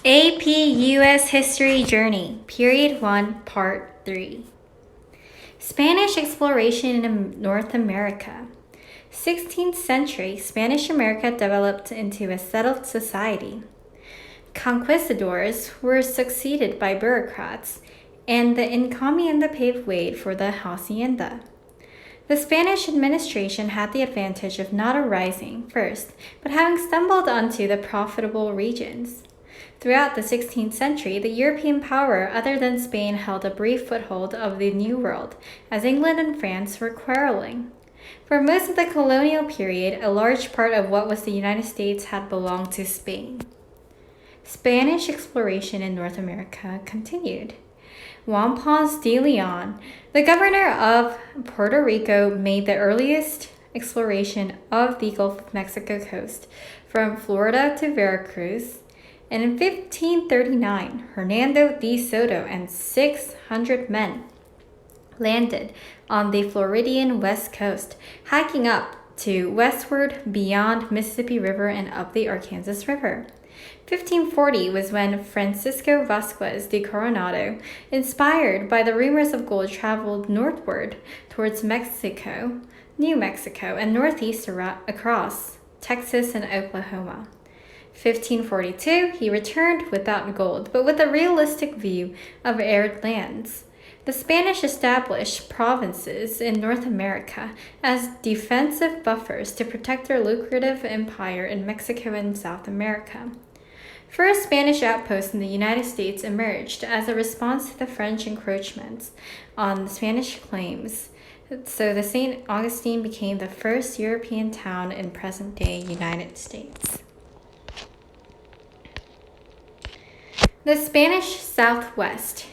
AP U.S. History Journey, Period 1, Part 3. Spanish exploration in North America. 16th century, Spanish America developed into a settled society. Conquistadors were succeeded by bureaucrats, and the encomienda paved way for the hacienda. The Spanish administration had the advantage of not arising first, but having stumbled onto the profitable regions. Throughout the 16th century, the European power other than Spain held a brief foothold of the New World, as England and France were quarreling. For most of the colonial period, a large part of what was the United States had belonged to Spain. Spanish exploration in North America continued. Juan Ponce de Leon, the governor of Puerto Rico, made the earliest exploration of the Gulf of Mexico coast, from Florida to Veracruz. And in 1539, Hernando de Soto and 600 men landed on the Floridian west coast, hiking up to westward beyond Mississippi River and up the Arkansas River. 1540 was when Francisco Vasquez de Coronado, inspired by the rumors of gold, traveled northward towards Mexico, New Mexico, and northeast across Texas and Oklahoma. 1542, he returned without gold, but with a realistic view of arid lands. The Spanish established provinces in North America as defensive buffers to protect their lucrative empire in Mexico and South America. First Spanish outposts in the United States emerged as a response to the French encroachments on the Spanish claims, so the St. Augustine became the first European town in present-day United States. The Spanish Southwest.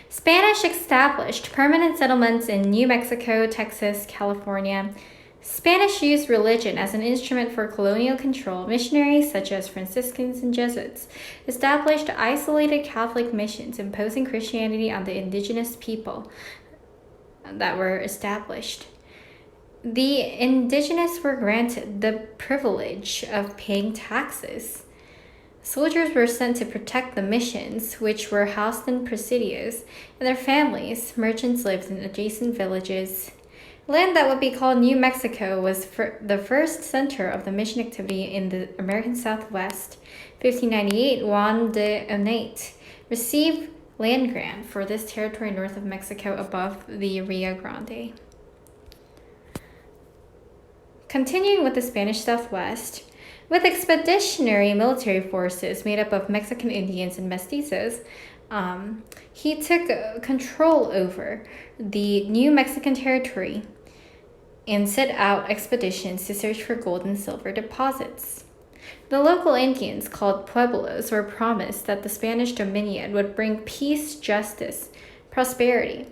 Spanish established permanent settlements in New Mexico, Texas, California. Spanish used religion as an instrument for colonial control. Missionaries such as Franciscans and Jesuits established isolated Catholic missions, imposing Christianity on the indigenous people that were established. The indigenous were granted the privilege of paying taxes. Soldiers were sent to protect the missions, which were housed in presidios, and their families. Merchants lived in adjacent villages. Land that would be called New Mexico was the first center of the mission activity in the American Southwest. 1598, Juan de Onate received land grant for this territory north of Mexico above the Rio Grande. Continuing with the Spanish Southwest, with expeditionary military forces made up of Mexican Indians and mestizos, he took control over the New Mexican territory and set out expeditions to search for gold and silver deposits. The local Indians, called pueblos, were promised that the Spanish dominion would bring peace, justice, prosperity.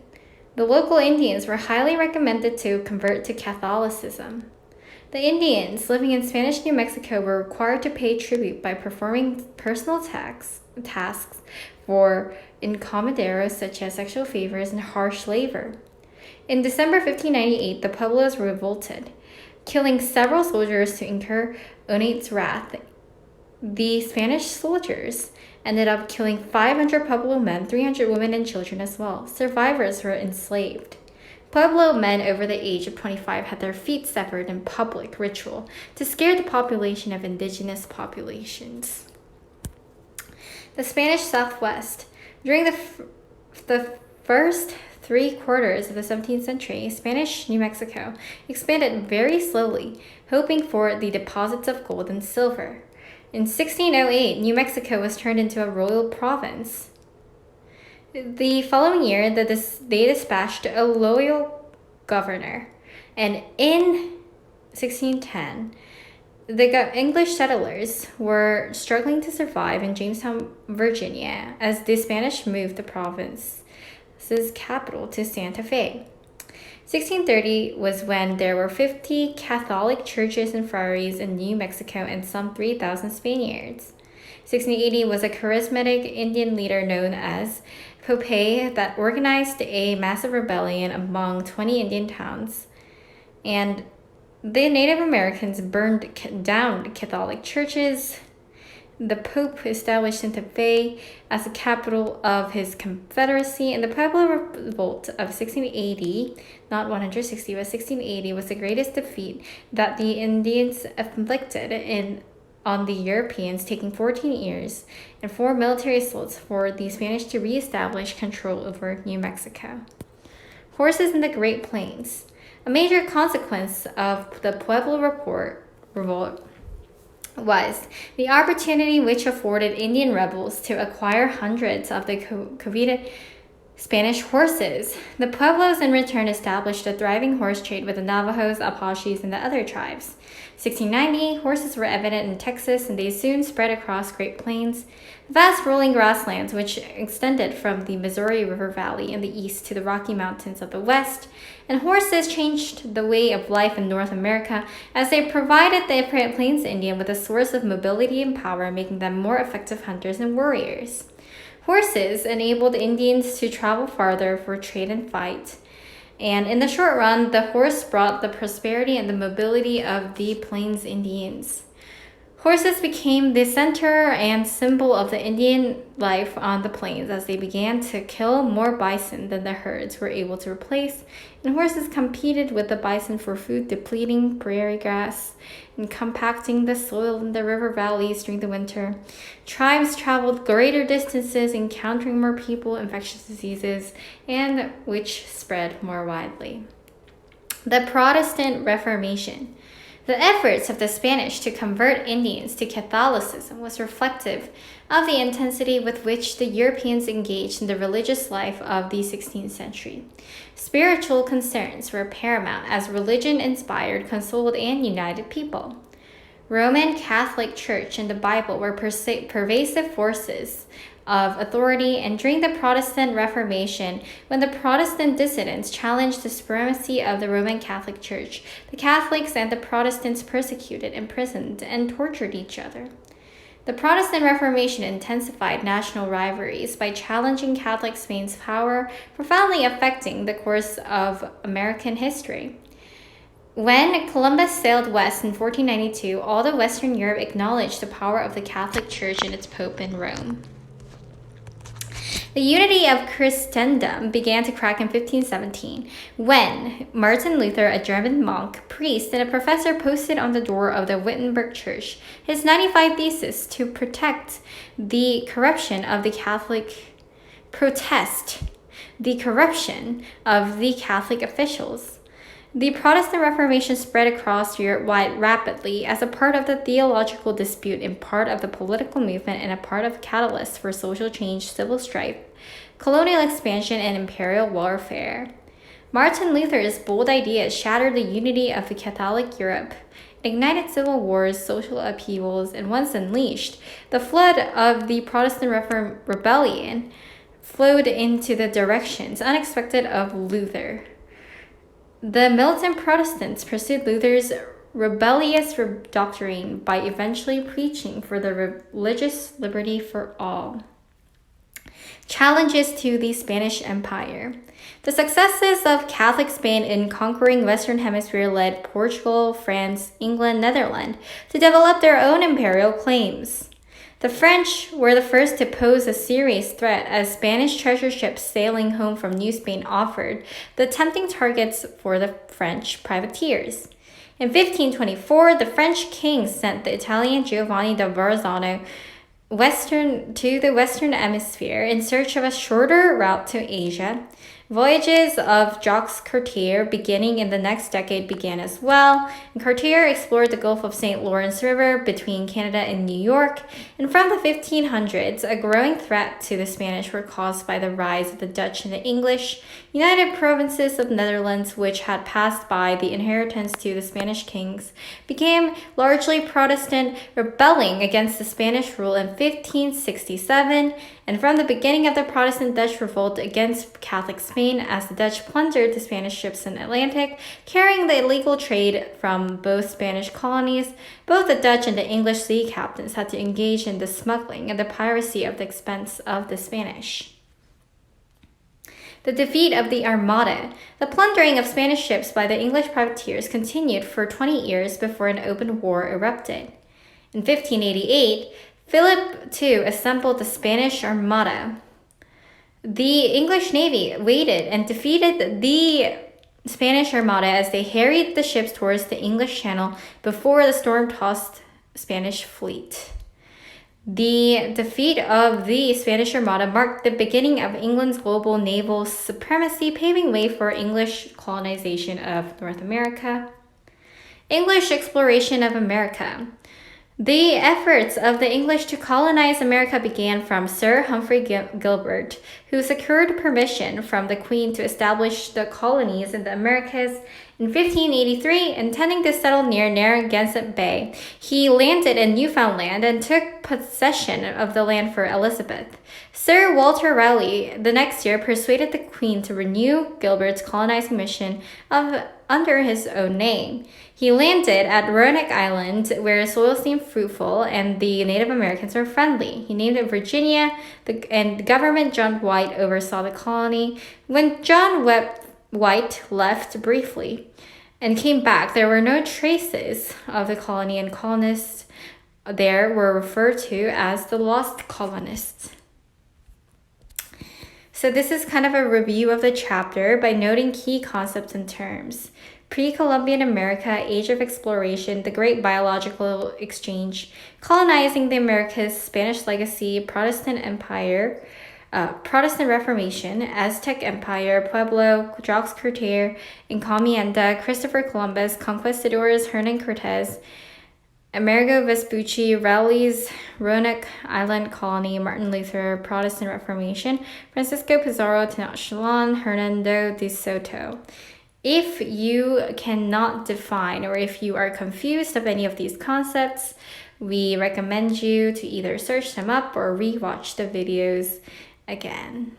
The local Indians were highly recommended to convert to Catholicism. The Indians living in Spanish New Mexico were required to pay tribute by performing personal tasks for encomenderos such as sexual favors and harsh labor. In December 1598, the Pueblos revolted, killing several soldiers to incur Onate's wrath. The Spanish soldiers ended up killing 500 Pueblo men, 300 women and children as well. Survivors were enslaved. Pueblo men over the age of 25 had their feet severed in public ritual to scare the population of indigenous populations. The Spanish Southwest. During the first 3 quarters of the 17th century, Spanish New Mexico expanded very slowly, hoping for the deposits of gold and silver. In 1608, New Mexico was turned into a royal province. The following year, they dispatched a loyal governor, and in 1610, the English settlers were struggling to survive in Jamestown, Virginia, as the Spanish moved the province's capital to Santa Fe. 1630 was when there were 50 Catholic churches and friaries in New Mexico and some 3,000 Spaniards. 1680 was a charismatic Indian leader known as Popeye that organized a massive rebellion among 20 Indian towns, and the Native Americans burned down Catholic churches, the Pope established Santa Fe as the capital of his confederacy, and the Pueblo Revolt of 1680, not 160, but 1680, was the greatest defeat that the Indians inflicted on the Europeans, taking 14 years and 4 military assaults for the Spanish to reestablish control over New Mexico. Horses in the Great Plains. A major consequence of the Pueblo Revolt was the opportunity which afforded Indian rebels to acquire hundreds of the coveted Spanish horses. The Pueblos in return established a thriving horse trade with the Navajos, Apaches, and the other tribes. 1690, horses were evident in Texas, and they soon spread across Great Plains, vast rolling grasslands which extended from the Missouri River Valley in the east to the Rocky Mountains of the west. And horses changed the way of life in North America as they provided the Plains Indian with a source of mobility and power, making them more effective hunters and warriors. Horses enabled Indians to travel farther for trade and fight. And in the short run, the horse brought the prosperity and the mobility of the Plains Indians. Horses became the center and symbol of the Indian life on the plains as they began to kill more bison than the herds were able to replace, and horses competed with the bison for food, depleting prairie grass and compacting the soil in the river valleys during the winter. Tribes traveled greater distances, encountering more people, infectious diseases, and which spread more widely. The Protestant Reformation. The efforts of the Spanish to convert Indians to Catholicism was reflective of the intensity with which the Europeans engaged in the religious life of the 16th century. Spiritual concerns were paramount as religion inspired, consoled, and united people. Roman Catholic Church and the Bible were pervasive forces of authority, and during the Protestant Reformation, when the Protestant dissidents challenged the supremacy of the Roman Catholic Church, the Catholics and the Protestants persecuted, imprisoned, and tortured each other. The Protestant Reformation intensified national rivalries by challenging Catholic Spain's power, profoundly affecting the course of American history. When Columbus sailed west in 1492, all of Western Europe acknowledged the power of the Catholic Church and its Pope in Rome. The unity of Christendom began to crack in 1517 when Martin Luther, a German monk, priest, and a professor posted on the door of the Wittenberg Church his 95 Theses to protest the corruption of the Catholic officials. The Protestant Reformation spread across Europe rapidly as a part of the theological dispute and part of the political movement and a part of catalysts for social change, civil strife, colonial expansion, and imperial warfare. Martin Luther's bold ideas shattered the unity of the Catholic Europe, ignited civil wars, social upheavals, and once unleashed, the flood of the Protestant rebellion flowed into the directions unexpected of Luther. The militant Protestants pursued Luther's rebellious doctrine by eventually preaching for the religious liberty for all. Challenges to the Spanish Empire. The successes of Catholic Spain in conquering Western Hemisphere led Portugal, France, England, Netherlands to develop their own imperial claims. The French were the first to pose a serious threat as Spanish treasure ships sailing home from New Spain offered the tempting targets for the French privateers. In 1524, the French king sent the Italian Giovanni da Verrazzano to the Western Hemisphere in search of a shorter route to Asia. Voyages of Jacques Cartier beginning in the next decade began as well, and Cartier explored the Gulf of St. Lawrence River between Canada and New York, and from the 1500s, a growing threat to the Spanish were caused by the rise of the Dutch and the English. United Provinces of Netherlands, which had passed by the inheritance to the Spanish kings, became largely Protestant, rebelling against the Spanish rule in 1567, and from the beginning of the Protestant Dutch revolt against Catholic Spain as the Dutch plundered the Spanish ships in the Atlantic, carrying the illegal trade from both Spanish colonies. Both the Dutch and the English sea captains had to engage in the smuggling and the piracy at the expense of the Spanish. The defeat of the Armada. The plundering of Spanish ships by the English privateers continued for 20 years before an open war erupted. In 1588, Philip II assembled the Spanish Armada. The English Navy waited and defeated the Spanish Armada as they harried the ships towards the English Channel before the storm-tossed Spanish fleet. The defeat of the Spanish Armada marked the beginning of England's global naval supremacy, paving way for English colonization of North America. English exploration of America. The efforts of the English to colonize America began from Sir Humphrey Gilbert, who secured permission from the Queen to establish the colonies in the Americas in 1583, intending to settle near Narragansett Bay. He landed in Newfoundland and took possession of the land for Elizabeth. Sir Walter Raleigh the next year persuaded the Queen to renew Gilbert's colonizing mission under his own name. He landed at Roanoke Island, where soil seemed fruitful and the Native Americans were friendly. He named it Virginia, and government John White oversaw the colony. When John White left briefly and came back, there were no traces of the colony, and colonists there were referred to as the lost colonists. So this is kind of a review of the chapter by noting key concepts and terms. Pre-Columbian America, Age of Exploration, the Great Biological Exchange, Colonizing the Americas, Spanish Legacy, Protestant Empire, Protestant Reformation, Aztec Empire, Pueblo, Jacques Cartier, Encomienda, Christopher Columbus, Conquistadors, Hernan Cortez, Amerigo Vespucci, Raleigh's Roanoke Island Colony, Martin Luther, Protestant Reformation, Francisco Pizarro, Tenochtitlan, Hernando de Soto. If you cannot define or if you are confused of any of these concepts, we recommend you to either search them up or rewatch the videos again.